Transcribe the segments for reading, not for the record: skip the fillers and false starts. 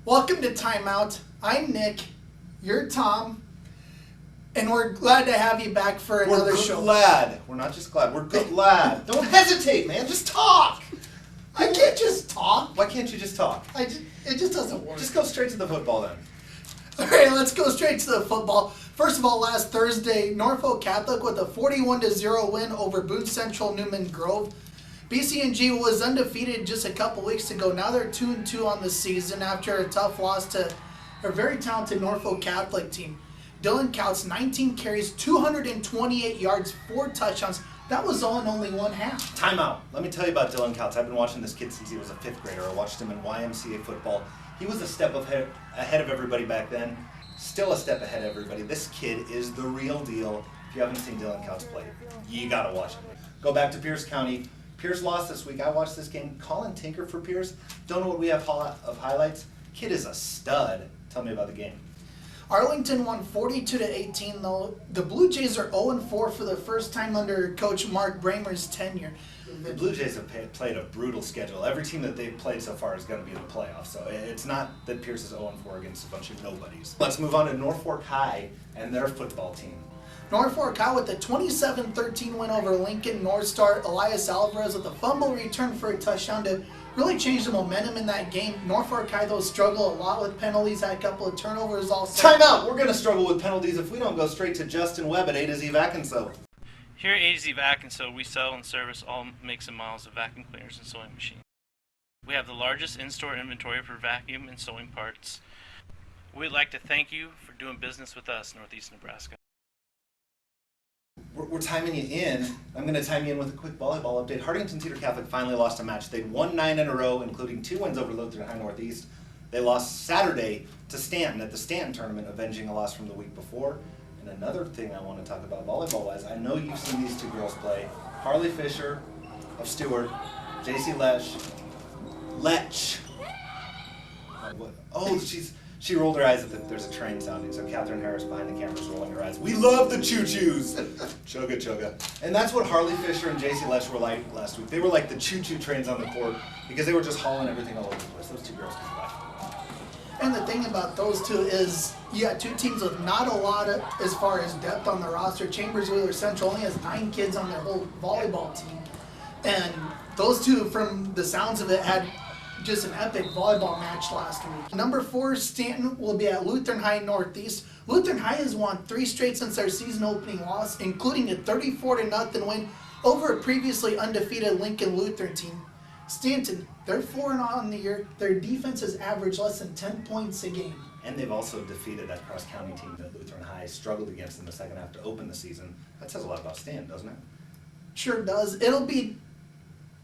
Welcome to Timeout. I'm Nick. You're Tom. And we're glad to have you back for another show. We're glad. We're not just glad. We're glad. Don't hesitate, man. Just talk. I can't just talk. Why can't you just talk? It just doesn't work. Just go straight to the football then. All right, let's go straight to the football. First of all, last Thursday, Norfolk Catholic with a 41-0 win over Boone Central, Newman Grove. BCNG was undefeated just a couple weeks ago. Now they're 2-2 on the season after a tough loss to a very talented Norfolk Catholic team. Dylan Kautz, 19 carries, 228 yards, 4 touchdowns. That was all in only one half. Timeout. Let me tell you about Dylan Kautz. I've been watching this kid since he was a 5th grader. I watched him in YMCA football. He was a step ahead of everybody back then. Still a step ahead of everybody. This kid is the real deal. If you haven't seen Dylan Kautz play, you gotta watch him. Go back to Pierce County. Pierce lost this week. I watched this game. Colin Tinker for Pierce. Don't know what we have of highlights. Kid is a stud. Tell me about the game. Arlington won 42-18 though. The Blue Jays are 0-4 for the first time under Coach Mark Behmer's tenure. The Blue Jays have played a brutal schedule. Every team that they've played so far is going to be in the playoffs. So it's not that Pierce is 0-4 against a bunch of nobodies. Let's move on to Norfolk High and their football team. Norfolk High with a 27-13 win over Lincoln North Star. Elias Alvarez with a fumble return for a touchdown to really change the momentum in that game. Norfolk High, though, struggle a lot with penalties, had a couple of turnovers also. Time out! We're going to struggle with penalties if we don't go straight to Justin Webb at A to Z Vac & Sew. Here at A to Z Vac & Sew, we sell and service all makes and models of vacuum cleaners and sewing machines. We have the largest in-store inventory for vacuum and sewing parts. We'd like to thank you for doing business with us, Northeast Nebraska. We're timing you in. I'm going to time you in with a quick volleyball update. Hardington Cedar Catholic finally lost a match. They'd won 9 in a row, including 2 wins over Lutheran High Northeast. They lost Saturday to Stanton at the Stanton tournament, avenging a loss from the week before. And another thing I want to talk about volleyball-wise, I know you've seen these 2 girls play. Harley Fisher of Stewart, JC Lech. Oh, she rolled her eyes at there's a train sounding, so Catherine Harris behind the camera is rolling her eyes. We love the choo-choos! Chugga chugga. And that's what Harley Fisher and JC Lech were like last week. They were like the choo-choo trains on the court because they were just hauling everything all over the place. Those 2 girls can fly. And the thing about those 2 is you got 2 teams with not a lot of, as far as depth on the roster. Chambers Wheeler Central only has 9 kids on their whole volleyball team. And those 2, from the sounds of it, had just an epic volleyball match last week. Number 4, Stanton will be at Lutheran High Northeast. Lutheran High has won 3 straight since their season opening loss, including a 34-0 win over a previously undefeated Lincoln Lutheran team. Stanton, they're 4-0 on the year. Their defense has averaged less than 10 points a game. And they've also defeated that cross-county team that Lutheran High struggled against in the second half to open the season. That says a lot about Stanton, doesn't it? Sure does. It'll be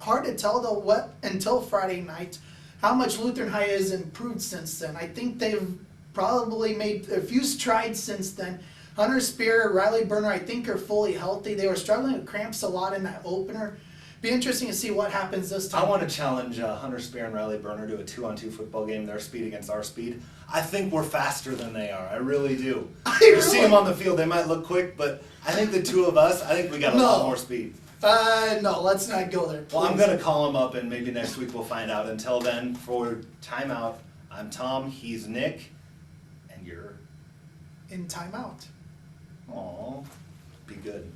hard to tell, though, until Friday night, how much Lutheran High has improved since then. I think they've probably made a few strides since then. Hunter Spear, Riley Berner, I think are fully healthy. They were struggling with cramps a lot in that opener. Be interesting to see what happens this time. I want to challenge Hunter Spear and Riley Berner to a 2-on-2 football game, their speed against our speed. I think we're faster than they are. I really do. You see them on the field, they might look quick, but I think the 2 of us, I think we got a lot more speed. No, let's not go there. Please. Well, I'm going to call him up, and maybe next week we'll find out. Until then, for Timeout, I'm Tom, he's Nick, and you're... In Timeout. Aw, be good.